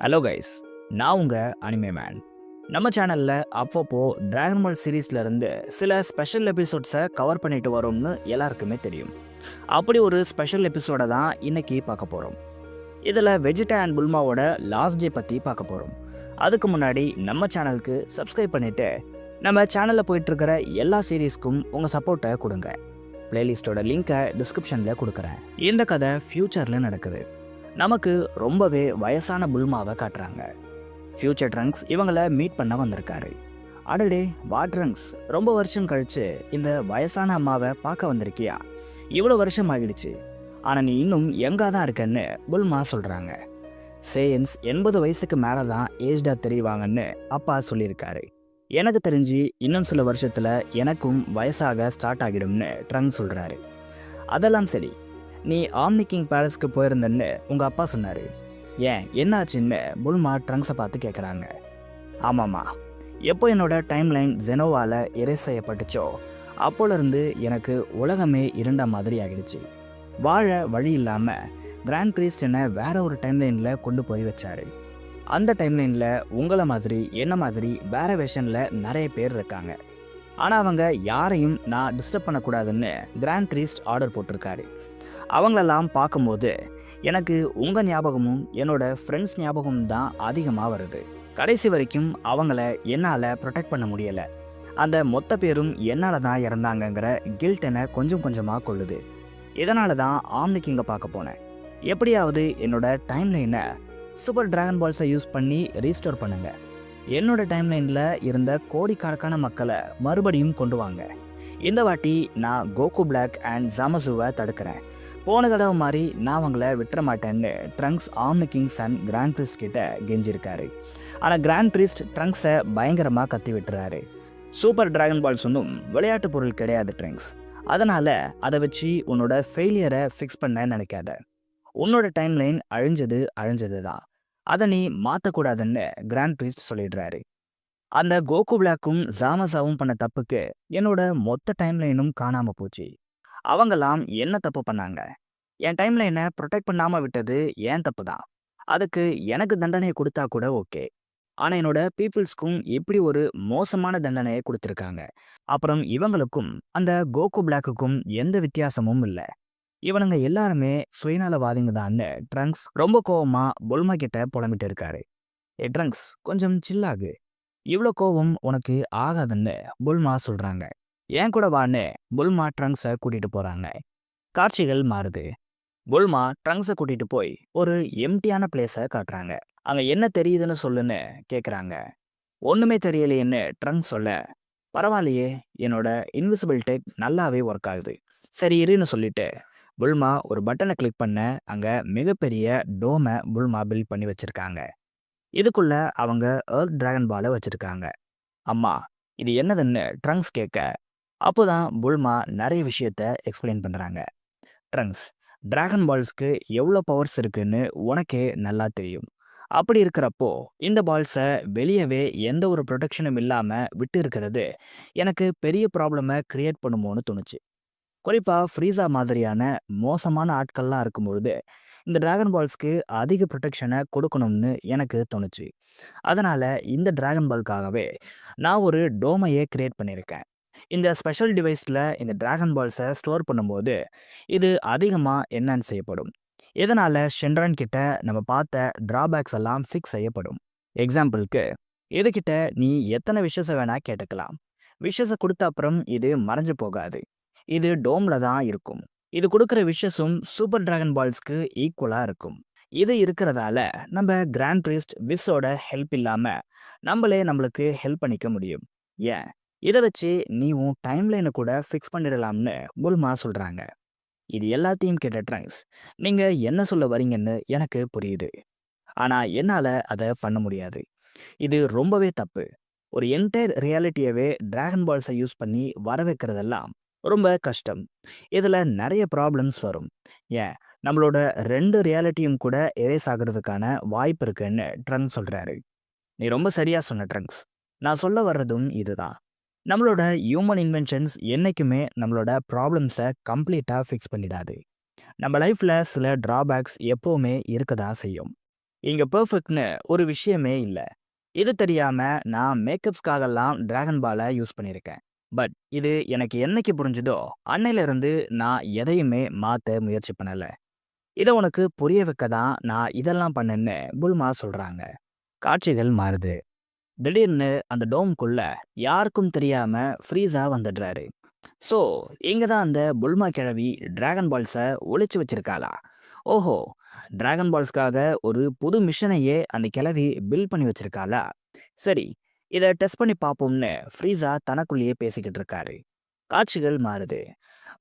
Hello guys, நான் உங்கள் anime man. நம்ம சேனலில் அப்பப்போ டிராகன் பால் சீரீஸ்ல இருந்து சில ஸ்பெஷல் எபிசோட்ஸை கவர் பண்ணிட்டு வரோம்னு எல்லாருக்குமே தெரியும். அப்படி ஒரு ஸ்பெஷல் எபிசோடை தான் இன்னைக்கு பார்க்க போகிறோம். இதில் வெஜிடா அண்ட் புல்மாவோட லாஸ்ட் டே பற்றி பார்க்க போகிறோம். அதுக்கு முன்னாடி நம்ம சேனலுக்கு சப்ஸ்கிரைப் பண்ணிவிட்டு நம்ம சேனலில் போயிட்டுருக்கிற எல்லா சீரீஸ்க்கும் உங்கள் சப்போர்ட்டை கொடுங்க. பிளேலிஸ்ட்டோட லிங்க்கை டிஸ்கிரிப்ஷனில் கொடுக்குறேன். இந்த கதை ஃப்யூச்சரில் நடக்குது. நமக்கு ரொம்பவே வயசான புல்மாவை காட்டுறாங்க. ஃபியூச்சர் ட்ரங்க்ஸ் இவங்களை மீட் பண்ண வந்திருக்காரு. அடடே வா ட்ரங்க்ஸ், ரொம்ப வருஷம் கழிச்சு இந்த வயசான அம்மாவை பார்க்க வந்திருக்கியா? இவ்வளோ வருஷம் ஆகிடுச்சு, ஆனால் நீ இன்னும் எங்கே தான் இருக்கன்னு புல்மா சொல்கிறாங்க. சேயன்ஸ் 80 வயசுக்கு மேலே தான் ஏஜ்டாக தெரிவாங்கன்னு அப்பா சொல்லியிருக்காரு. எனக்கு தெரிஞ்சு இன்னும் சில வருஷத்தில் எனக்கும் வயசாக ஸ்டார்ட் ஆகிடும்னு ட்ரங்க் சொல்கிறாரு. அதெல்லாம் சரி, நீ ஆம்னி கிங் பேலஸ்க்கு போயிருந்தன்னு உங்கள் அப்பா சொன்னார். ஏன் என்னாச்சுன்னு புல்மா ட்ரங்க்ஸை பார்த்து கேட்குறாங்க. ஆமாம்மா, எப்போ என்னோட டைம்லைன் ஜெனோவால் எரேஸ் செய்யப்பட்டுச்சோ அப்போலேருந்து எனக்கு உலகமே இருண்ட மாதிரி ஆகிடுச்சு. வாழ வழி இல்லாமல் கிராண்ட் ப்ரீஸ்ட் என்னை வேற ஒரு டைம்லைனில் கொண்டு போய் வச்சாரு. அந்த டைம்லைனில் உங்களை மாதிரி என்ன மாதிரி வேற வெர்ஷனில் நிறைய பேர் இருக்காங்க. ஆனால் அவங்க யாரையும் நான் டிஸ்டர்ப் பண்ணக்கூடாதுன்னு கிராண்ட் ப்ரீஸ்ட் ஆர்டர் போட்டிருக்காரு. அவங்களெல்லாம் பார்க்கும்போது எனக்கு உங்கள் ஞாபகமும் என்னோட ஃப்ரெண்ட்ஸ் ஞாபகமும் தான் அதிகமாக வருது. கடைசி வரைக்கும் அவங்கள என்னால் ப்ரொடெக்ட் பண்ண முடியலை. அந்த மொத்த பேரும் என்னால் தான் இறந்தாங்கங்கிற கில்ட் என்னை கொஞ்சம் கொஞ்சமாக கொள்ளுது. இதனால தான் ஆம்னி கிங்கை பார்க்க போனேன். எப்படியாவது என்னோட டைம்லைனை சூப்பர் டிராகன் பால்ஸை யூஸ் பண்ணி ரீஸ்டோர் பண்ணுங்க. என்னோட டைம்லைனில் இருந்த கோடிக்கணக்கான மக்களை மறுபடியும் கொண்டு வாங்க. இந்த வாட்டி நான் கோகு பிளாக் அண்ட் ஜாமசுவை தடுக்கிறேன். போன தடவை மாதிரி நான் அவங்கள விட்டுற மாட்டேன்னு Trunks Omni Kings and Grand Priest கிட்ட கெஞ்சிருக்காரு. ஆனால் கிராண்ட் ப்ரீஸ்ட் ட்ரங்க்ஸை பயங்கரமாக கத்தி விட்டுறாரு. சூப்பர் டிராகன் பால்ஸ் ஒன்றும் விளையாட்டு பொருள் கிடையாது ட்ரங்க்ஸ். அதனால் அதை வச்சு உன்னோட ஃபெயிலியரை ஃபிக்ஸ் பண்ண நினைக்காத. உன்னோட டைம்லைன் அழிஞ்சது தான், அதை நீ மாற்றக்கூடாதுன்னு கிராண்ட் ப்ரீஸ்ட் சொல்லிடுறாரு. அந்த கோகு பிளாக்கும் ஜாமசாவும் பண்ண தப்புக்கு என்னோட மொத்த டைம்லைனும் காணாமல் போச்சு. அவங்கெல்லாம் என்ன தப்பு பண்ணாங்க? என் டைம்லைனை ப்ரொடெக்ட் பண்ணாமல் விட்டது ஏன் தப்பு தான். அதுக்கு எனக்கு தண்டனை கொடுத்தா கூட ஓகே. ஆனால் என்னோட பீப்புள்ஸ்க்கும் இப்படி ஒரு மோசமான தண்டனையை கொடுத்துருக்காங்க. அப்புறம் இவங்களுக்கும் அந்த கோகு பிளாக்குக்கும் எந்த வித்தியாசமும் இல்லை. இவனுங்க எல்லாருமே சுயநலவாதிங்க தான்னு ட்ரங்க்ஸ் ரொம்ப கோவமாக புல்மா கிட்ட புலம்பிட்டு இருக்காரு. ட்ரங்க்ஸ் கொஞ்சம் சில்லாகு, இவ்வளோ கோவம் உனக்கு ஆகாதுன்னு புல்மா சொல்கிறாங்க. ஏன் கூட வான்னு புல்மா ட்ரங்க்ஸை கூட்டிகிட்டு போகிறாங்க. காட்சிகள் மாறுது. புல்மா ட்ரங்க்ஸை கூட்டிகிட்டு போய் ஒரு எம்டியான பிளேஸை காட்டுறாங்க. அங்கே என்ன தெரியுதுன்னு சொல்லுன்னு கேட்குறாங்க. ஒன்றுமே தெரியலையேன்னு ட்ரங்க்ஸ் சொல்ல, பரவாயில்லையே, என்னோட இன்விசிபிள் டெக் நல்லாவே ஒர்க் ஆகுது, சரி இருன்னு சொல்லிட்டு புல்மா ஒரு பட்டனை கிளிக் பண்ண அங்கே மிகப்பெரிய டோமை புல்மா பில்ட் பண்ணி வச்சுருக்காங்க. இதுக்குள்ளே அவங்க எர்த் டிராகன் பாலை வச்சுருக்காங்க. அம்மா, இது என்னதுன்னு ட்ரங்க்ஸ் கேட்க, அப்போதான் புல்மா நிறைய விஷயத்த எக்ஸ்பிளைன் பண்ணுறாங்க. ட்ரங்க்ஸ், டிராகன் பால்ஸ்க்கு எவ்வளோ பவர்ஸ் இருக்குன்னு உனக்கே நல்லா தெரியும். அப்படி இருக்கிறப்போ இந்த பால்ஸை வெளியவே எந்த ஒரு ப்ரொடெக்ஷனும் இல்லாமல் விட்டு இருக்கிறது எனக்கு பெரிய ப்ராப்ளமை க்ரியேட் பண்ணுமோன்னு தோணுச்சு. குறிப்பாக ஃப்ரீஸா மாதிரியான மோசமான ஆட்கள்லாம் இருக்கும்பொழுது இந்த டிராகன் பால்ஸ்க்கு அதிக ப்ரொடெக்ஷனை கொடுக்கணும்னு எனக்கு தோணுச்சு. அதனால் இந்த டிராகன் பால்காகவே நான் ஒரு டோமையே க்ரியேட் பண்ணியிருக்கேன். இந்த ஸ்பெஷல் டிவைஸில் இந்த டிராகன் பால்ஸை ஸ்டோர் பண்ணும்போது இது அதிகமாக என்ஹான்ஸ் செய்யப்படும். இதனால் ஷென்ரான் கிட்ட நம்ம பார்த்த ட்ராபேக்ஸ் எல்லாம் ஃபிக்ஸ் செய்யப்படும். எக்ஸாம்பிளுக்கு, இதுகிட்ட நீ எத்தனை விஷஸை வேணால் கேட்டுக்கலாம். விஷஸை கொடுத்த அப்புறம் இது மறைஞ்சு போகாது. இது டோமில் தான் இருக்கும். இது கொடுக்குற விஷஸும் சூப்பர் டிராகன் பால்ஸ்க்கு ஈக்குவலாக இருக்கும். இது இருக்கிறதால நம்ம கிராண்ட் ப்ரீஸ்ட் விஸ்ஸோட ஹெல்ப் இல்லாமல் நம்மளுக்கு ஹெல்ப் பண்ணிக்க முடியும். ஏன், இதை வச்சு நீ உன் டைம்லைனை கூட ஃபிக்ஸ் பண்ணிடலாம்னு புல்மா சொல்கிறாங்க. இது எல்லாத்தையும் கேட்ட ட்ரங்க்ஸ், நீங்கள் என்ன சொல்ல வரீங்கன்னு எனக்கு புரியுது, ஆனால் என்னால் அதை பண்ண முடியாது. இது ரொம்பவே தப்பு. ஒரு என்டையர் ரியாலிட்டியவே டிராகன் பால்ஸை யூஸ் பண்ணி வர வைக்கிறதெல்லாம் ரொம்ப கஷ்டம். இதில் நிறைய ப்ராப்ளம்ஸ் வரும். ஏன், நம்மளோட 2 ரியாலிட்டியும் கூட எரேஸ் ஆகிறதுக்கான வாய்ப்பு இருக்குன்னு ட்ரங்க்ஸ் சொல்கிறாரு. நீ ரொம்ப சரியாக சொன்ன ட்ரங்க்ஸ். நான் சொல்ல வர்றதும் இதுதான். நம்மளோட ஹியூமன் இன்வென்ஷன்ஸ் என்றைக்குமே நம்மளோட ப்ராப்ளம்ஸை கம்ப்ளீட்டாக ஃபிக்ஸ் பண்ணிடாது. நம்ம லைஃப்பில் சில ட்ராபேக்ஸ் எப்போவுமே இருக்க தான் செய்யும். இங்க பெர்ஃபெக்ட்னு ஒரு விஷயமே இல்ல. இது தெரியாம நான் மேக்கப்ஸ்க்காகலாம் டிராகன் பால யூஸ் பண்ணியிருக்கேன். பட் இது எனக்கு என்னைக்கு புரிஞ்சுதோ, அன்னையில இருந்து நான் எதையுமே மாத்த முயற்சி பண்ணல. இத உனக்கு புரிய வைக்க தான் நான் இதெல்லாம் பண்ணேன்னு புல்மா சொல்றாங்க. காட்சிகள் மாறுது. திடீர்னு அந்த டோம்குள்ள யாருக்கும் தெரியாம ஃப்ரீஸா வந்துடுறாரு. ஸோ, இங்க தான் அந்த புல்மா கிழவி டிராகன் பால்ஸ ஒளிச்சு வச்சிருக்காளா? ஓஹோ! டிராகன் பால்ஸ்க்காக ஒரு புது மிஷனையே அந்த கிழவி பில்ட் பண்ணி வச்சிருக்காளா? சரி, இத டெஸ்ட் பண்ணி பார்ப்போம்னு ஃப்ரீஸா தனக்குள்ளேயே பேசிக்கிட்டு இருக்காரு. காட்சிகள் மாறுது.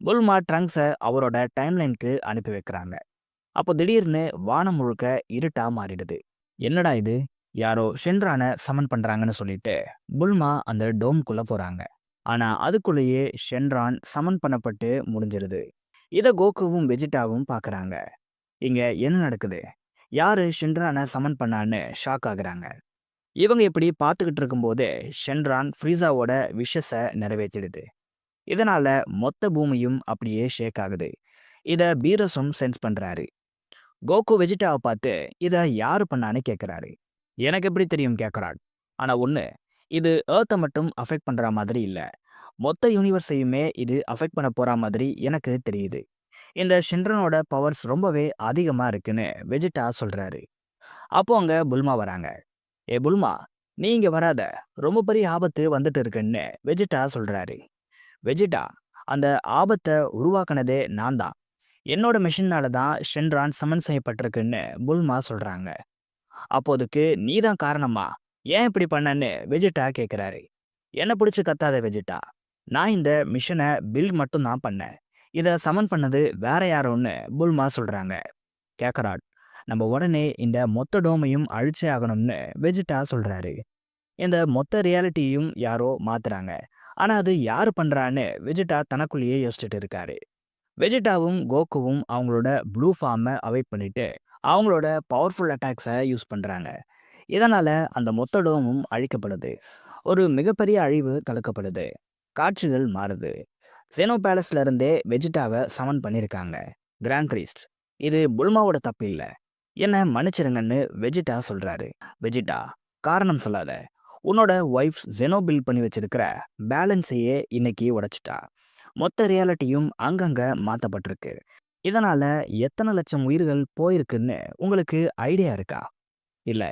புல்மா ட்ரங்க்ஸ அவரோட டைம்லைனுக்கு அனுப்பி வைக்கிறாங்க. அப்போ திடீர்னு வானம் முழுக்க இருட்டா மாறிடுது. என்னடா இது? யாரோ ஷென்ரான சமன் பண்றாங்கன்னு சொல்லிட்டு புல்மா அந்த டோம்குள்ள போறாங்க. ஆனா அதுக்குள்ளேயே ஷென்ரான் சமன் பண்ணப்பட்டு முடிஞ்சிருது. இத கோகுவும் வெஜிடாவும் பார்க்கறாங்க. இங்க என்ன நடக்குது? யாரு ஷின்ரான சமன் பண்ணான்னு ஷாக் ஆகுறாங்க. இவங்க இப்படி பார்த்துக்கிட்டு இருக்கும்போதே ஷென்ரான் ஃப்ரீஸாவோட விஷஸ நிறைவேற்றிடுது. இதனால மொத்த பூமியும் அப்படியே ஷேக் ஆகுது. இத பீரஸும் சென்ஸ் பண்றாரு. கோகு வெஜிடாவை பார்த்து இத யாரு பண்ணான்னு கேட்கிறாரு. எனக்கு எப்படி தெரியும் கேட்கிறாள். ஆனா ஒண்ணு, இது எர்த்தை மட்டும் அஃபெக்ட் பண்ற மாதிரி இல்ல. மொத்த யூனிவர்ஸையுமே இது அஃபெக்ட் பண்ண போற மாதிரி எனக்கு தெரியுது. இந்த ஷின்ரனோட பவர்ஸ் ரொம்பவே அதிகமா இருக்குன்னு வெஜிடா சொல்றாரு. அப்போ அங்க புல்மா வராங்க. ஏ புல்மா, நீ இங்க வராத. ரொம்ப பெரிய ஆபத்து வந்துட்டு இருக்குன்னு வெஜிடா சொல்றாரு. வெஜிடா, அந்த ஆபத்தை உருவாக்குனதே நான் தான். என்னோட மெஷினால தான் ஷென்ரான் சமன் செய்யப்பட்டிருக்குன்னு புல்மா சொல்றாங்க. அப்போதுக்கு நீ தான் காரணமா? ஏன் இப்படி பண்ணன்னு வெஜிடா கேட்கிறாரு. என்ன பிடிச்சு கத்தாத வெஜிடா. நான் இந்த மிஷனை பில்ட் மட்டும் தான் பண்ணேன். இத சமன் பண்ணது வேற யாரோன்னு புல்மா சொல்றாங்க. கேக்கராட், நம்ம உடனே இந்த மொத்த டோமையும் அழிச்சே ஆகணும்னு வெஜிடா சொல்றாரு. இந்த மொத்த ரியாலிட்டியும் யாரோ மாத்துறாங்க. ஆனா அது யாரு பண்றான்னு வெஜிடா தனக்குள்ளேயே யோசிச்சுட்டு இருக்காரு. வெஜிடாவும் கோகுவும் அவங்களோட ப்ளூ ஃபார்மை அவாய்ட் பண்ணிட்டு அவங்களோட பவர்ஃபுல் அட்டாக்ஸை யூஸ் பண்றாங்க. இதனால அந்த மொத்த டோமும் அழிக்கப்படுது. ஒரு மிகப்பெரிய அழிவு தடுக்கப்படுது. காட்சிகள் மாறுது. ஜெனோ பேலஸ்ல இருந்தே வெஜிடாவை சமன் பண்ணியிருக்காங்க. கிராண்ட் பிரீஸ்ட், இது புல்மாவோட தப்பு இல்ல. என்ன மன்னிச்சிருங்கன்னு வெஜிடா சொல்றாரு. வெஜிடா, காரணம் சொல்லாத. உன்னோட ஒய்ஃப் ஜெனோ பில்ட் பண்ணி வச்சிருக்கிற பேலன்ஸையே இன்னைக்கு உடைச்சிட்டா. மொத்த ரியாலிட்டியும் அங்கங்க மாத்தப்பட்டிருக்கு. இதனால எத்தனை லட்சம் உயிர்கள் போயிருக்குன்னு உங்களுக்கு ஐடியா இருக்கா? இல்ல,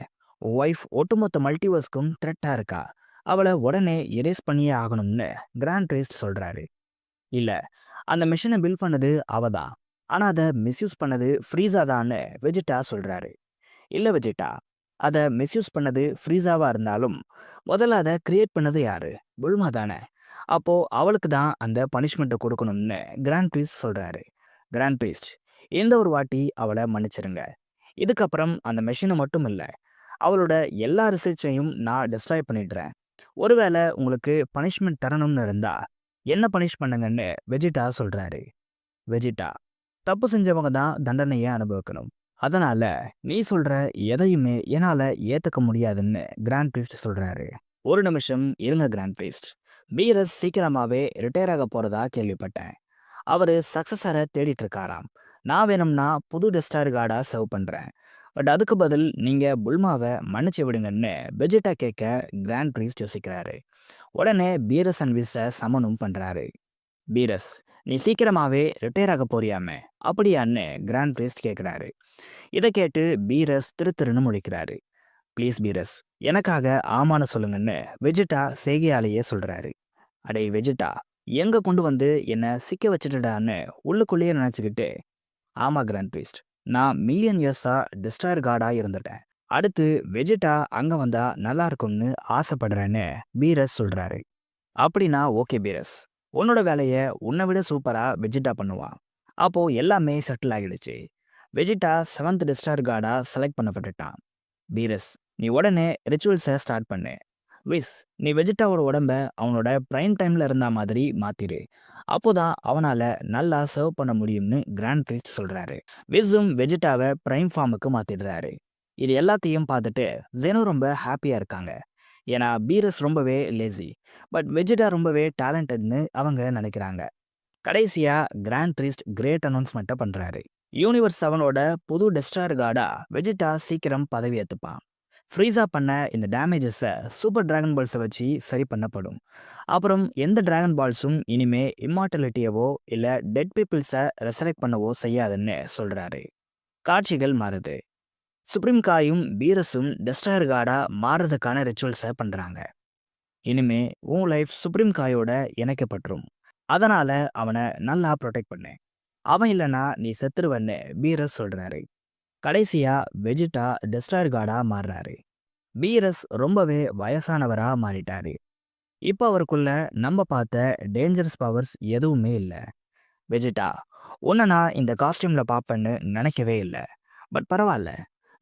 ஒய்ஃப் ஒட்டுமொத்த மல்டிவர்ஸ்க்கும் த்ரெட்டா இருக்கா. அவளை உடனே எரேஸ் பண்ணியே ஆகணும்னு கிராண்ட் பிரீஸ்ட் சொல்றாரு. இல்ல, அந்த மிஷினை பில்ட் பண்ணது அவதான். ஆனா அதை மிஸ்யூஸ் பண்ணது ஃப்ரீஸா தான்னு வெஜிடா சொல்றாரு. இல்ல வெஜிடா, அதை மிஸ்யூஸ் பண்ணது ஃப்ரீஸாவா இருந்தாலும் முதல்ல அதை கிரியேட் பண்ணது யாரு? புல்மா தானே. அப்போ அவளுக்கு தான் அந்த பனிஷ்மெண்ட்டை கொடுக்கணும்னு கிராண்ட் பிரீஸ்ட் சொல்றாரு. கிராண்ட் பிரீஸ்ட், இந்த ஒரு வாட்டி அவளை மன்னிச்சிருங்க. இதுக்கப்புறம் அந்த மெஷினை மட்டும் இல்ல, அவளோட எல்லா ரிசர்ச்சையும் நான் டெஸ்ட்ராய் பண்ணிடுறேன். ஒருவேளை உங்களுக்கு பனிஷ்மெண்ட் தரணும்னு இருந்தா என்ன பனிஷ் பண்ணுங்கன்னு வெஜிடா சொல்றாரு. வெஜிடா, தப்பு செஞ்சவங்க தான் தண்டனையை அனுபவிக்கணும். அதனால நீ சொல்ற எதையுமே என்னால ஏத்துக்க முடியாதுன்னு கிராண்ட் பிரீஸ்ட் சொல்றாரு. ஒரு நிமிஷம் இருங்க கிராண்ட் பிரீஸ்ட். பீரஸ் சீக்கிரமாவே ரிட்டையர் ஆக போறதா கேள்விப்பட்டேன். அவரு சக்சஸரை தேடிட்டு இருக்காராம். நான் வேணும்னா புது டெஸ்டார் கார்டா சர்வ் பண்றேன். பட் அதுக்கு பதில் நீங்க புல்மாவை மன்னிச்சு விடுங்கன்னு வெஜிடா கேட்க கிராண்ட் பிரீஸ்ட் யோசிக்கிறாரு. உடனே பீரஸ் அண்ட் விஸ சமனும் பண்றாரு. பீரஸ், நீ சீக்கிரமாவே ரிட்டையர் ஆக போறியாமே, அப்படியான்னு கிராண்ட் பிரீஸ்ட் கேட்கிறாரு. இதை கேட்டு பீரஸ் திருன்னு முழிக்கிறாரு. ப்ளீஸ் பீரஸ், எனக்காக ஆமான்னு சொல்லுங்கன்னு வெஜிடா செய்கையாலேயே சொல்றாரு. அடே வெஜிடா, எங்க கொண்டு வந்து என்ன சிக்க வச்சுட்டுடான்னு உள்ளுக்குள்ளேயே நினைச்சுக்கிட்டு, ஆமா கிராண்ட் பிரீஸ்ட், நான் மில்லியன் இயர்ஸா டிஸ்ட்ராயர் காடா இருந்துட்டேன். அடுத்து வெஜிடா அங்க வந்தா நல்லா இருக்கும்னு ஆசைப்படுறேன்னு பீரஸ் சொல்றாரு. அப்படின்னா ஓகே பீரஸ், உன்னோட வேலையை உன்னை விட சூப்பரா வெஜிடா பண்ணுவான். அப்போ எல்லாமே செட்டில் ஆகிடுச்சு. வெஜிடா 7th டிஸ்டார் கார்டா செலக்ட் பண்ணப்பட்டுட்டான். பீரஸ், நீ உடனே ரிச்சுவல்ஸை ஸ்டார்ட் பண்ணு. விஸ், நீ வெஜிடாவோட உடம்ப அவனோட பிரைம் டைம்ல இருந்த மாதிரி மாத்திரு. அப்போதான் அவனால நல்லா சர்வ் பண்ண முடியும்னு கிராண்ட் பிரீஸ்ட் சொல்றாரு. விஸும் வெஜிடாவை பிரைம் ஃபார்முக்கு மாத்திடுறாரு. இது எல்லாத்தையும் பார்த்துட்டு ஜெனோ ரொம்ப ஹாப்பியா இருக்காங்க. ஏன்னா பீரஸ் ரொம்பவே லேசி, பட் வெஜிடா ரொம்பவே டேலண்டட்னு அவங்க நினைக்கிறாங்க. கடைசியா கிராண்ட் பிரீஸ்ட் கிரேட் அனௌன்ஸ்மெண்ட்டை பண்றாரு. யூனிவர்ஸ் 7ஓட புது டெஸ்ட்ராயர் கார்டா வெஜிடா சீக்கிரம் பதவி ஏற்றுப்பான். ஃப்ரீஸா பண்ண இந்த டேமேஜஸை சூப்பர் டிராகன் பால்ஸை வச்சு சரி பண்ணப்படும். அப்புறம் எந்த டிராகன் பால்ஸும் இனிமே இம்மார்டலிட்டியவோ இல்லை டெட் பீப்புள்ஸை ரெசரெக்ட் பண்ணவோ செய்யாதுன்னு சொல்கிறாரு. காட்சிகள் மாறுது. சுப்ரீம் காயும் பீரஸும் டெஸ்ட்ராயர் கார்டா மாறுறதுக்கான ரிச்சுவல்ஸை பண்ணுறாங்க. இனிமே உன் லைஃப் சுப்ரீம் காயோட இணைக்கப்பட்டுரும். அதனால அவனை நல்லா ப்ரொடெக்ட் பண்ணு. அவன் இல்லைன்னா நீ செத்துருவன்னு பீரஸ் சொல்றாரு. கடைசியா வெஜிடா டெஸ்ட்ராயர் கார்டா மாறுறாரு. பீரஸ் ரொம்பவே வயசானவரா மாறிட்டாரு. இப்போ அவருக்குள்ள நம்ம பார்த்த டேஞ்சரஸ் பவர்ஸ் எதுவுமே இல்லை. வெஜிடா, உன்னை நான் இந்த காஸ்டியூம்ல பார்ப்பேன்னு நினைக்கவே இல்லை. பட் பரவாயில்ல,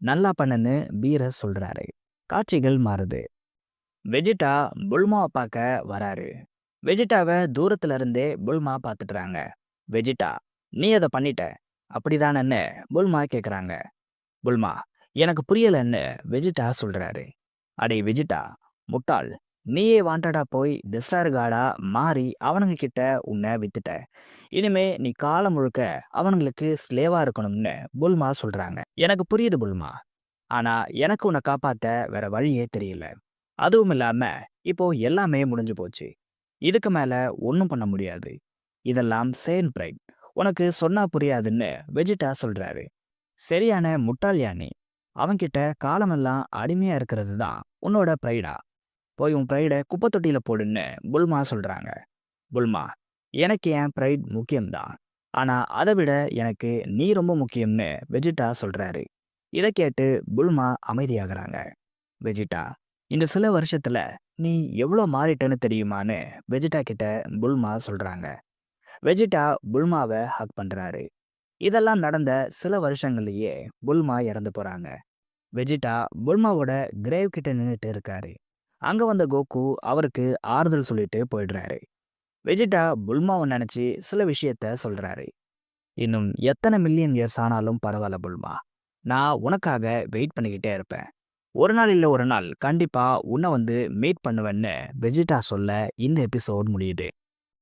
நல்லா பண்ணுன்னு பீரஸ் சொல்றாரு. காட்சிகள் மாறுது. வெஜிடா புல்மாவை பார்க்க வராரு. வெஜிடாவை தூரத்துல இருந்தே புல்மா பார்த்துட்டுறாங்க. வெஜிடா, நீ அதை பண்ணிட்ட அப்படிதானன்னு புல்மா கேட்குறாங்க. புல்மா, எனக்கு புரியலன்னு வெஜிடா சொல்றாரு. அடே வெஜிடா, முட்டாள், நீயே வாண்டடா போய் டிஸ்டார் கார்டா மாறி அவனுங்க கிட்ட உன்னை வித்துட்ட. இனிமே நீ காலம் முழுக்க அவனுங்களுக்கு ஸ்லேவா இருக்கணும்னு புல்மா சொல்றாங்க. எனக்கு புரியுது புல்மா, ஆனா எனக்கு உன்னை காப்பாத்த வேற வழியே தெரியல. அதுவும் இல்லாம இப்போ எல்லாமே முடிஞ்சு போச்சு. இதுக்கு மேல ஒன்றும் பண்ண முடியாது. இதெல்லாம் சேன் பிரைட், உனக்கு சொன்னா புரியாதுன்னு வெஜிடா சொல்றாரு. சரியான முட்டாள் யானி, அவன்கிட்ட காலமெல்லாம் அடிமையா இருக்கிறது தான் உன்னோட ப்ரைடா? போய் உன் ப்ரைடை குப்பை தொட்டியில போடுன்னு புல்மா சொல்றாங்க. புல்மா, எனக்கு என் ப்ரைட் முக்கியம்தான், ஆனா அதை விட எனக்கு நீ ரொம்ப முக்கியம்னு வெஜிடா சொல்றாரு. இதை கேட்டு புல்மா அமைதியாகிறாங்க. வெஜிடா, இந்த சில வருஷத்துல நீ எவ்வளோ மாறிட்டேன்னு தெரியுமான்னு வெஜிடா கிட்ட புல்மா சொல்றாங்க. வெஜிடா புல்மாவை ஹக் பண்றாரு. இதெல்லாம் நடந்த சில வருஷங்கள்லயே புல்மா இறந்து போறாங்க. வெஜிடா புல்மாவோட கிரேவ் கிட்ட நின்றுட்டு இருக்காரு. அங்க வந்த கோகு அவருக்கு ஆறுதல் சொல்லிட்டு போயிடுறாரு. வெஜிடா புல்மாவை நினைச்சு சில விஷயத்த சொல்றாரு. இன்னும் எத்தனை மில்லியன் இயர்ஸ் ஆனாலும் பரவாயில்ல புல்மா, நான் உனக்காக வெயிட் பண்ணிக்கிட்டே இருப்பேன். ஒரு நாள் இல்லை ஒரு நாள் கண்டிப்பா உன்னை வந்து மீட் பண்ணுவேன்னு வெஜிடா சொல்ல இந்த எபிசோட் முடியுது.